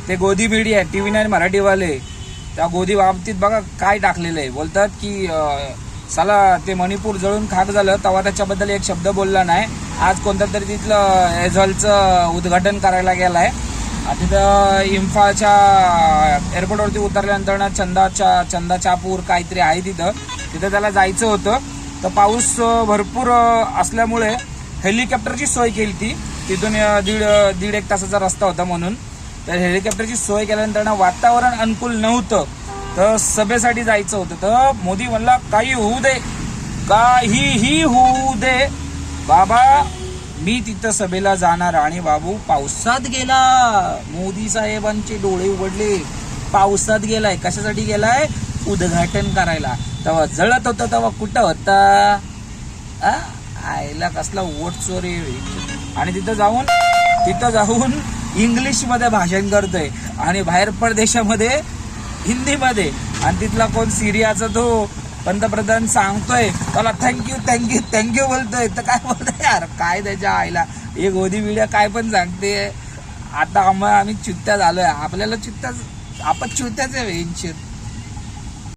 ते गोदी media TV9 मराठीवाले त्या गोदी बाबतीत बघा काय टाकलेलं आहे. बोलतात की साला ते मणिपूर जळून खाक झालं तेव्हा त्याच्याबद्दल एक शब्द बोलला नाही. आज कोणत्या तरी तिथलं एझॉलचं उद्घाटन करायला गेलाय. तिथं इम्फाळच्या एअरपोर्टवरती उतरल्यानंतर ना चंदा चापूर काहीतरी आहे तिथं त्याला जायचं होतं. तर पाऊस भरपूर असल्यामुळे हेलिकॉप्टरची सोय केली ती. तिथून दीड एक तासाचा रस्ता होता म्हणून. तर हेलिकॉप्टरची सोय केल्यानंतर ना वातावरण अनुकूल नव्हतं. तर सभेसाठी जायचं होतं. तर मोदी म्हणला काही होऊ दे, काहीही होऊ दे बाबा, मी तिथं सभेला जाणार. आणि बाबू पावसात गेला. मोदी साहेबांचे डोळे उघडले. पावसात गेलाय. कशासाठी गेलाय? उद्घाटन करायला. तेव्हा जळत होतं तेव्हा कुठं होता? आईला कसला वोट चोरी. आणि तिथं जाऊन इंग्लिश मध्ये भाषण करतोय आणि बाहेर परदेशामध्ये हिंदीमध्ये. आणि तिथला कोण सिरियाचा तो पंतप्रधान सांगतोय त्याला थँक्यू बोलतोय. तर काय बोलतोय यार, काय त्याच्या आईला. एक गोदी मीडिया काय पण सांगते. आता आम्ही चुत्त्या झालोय. आपल्याला आपण चुत्त्याच आहे.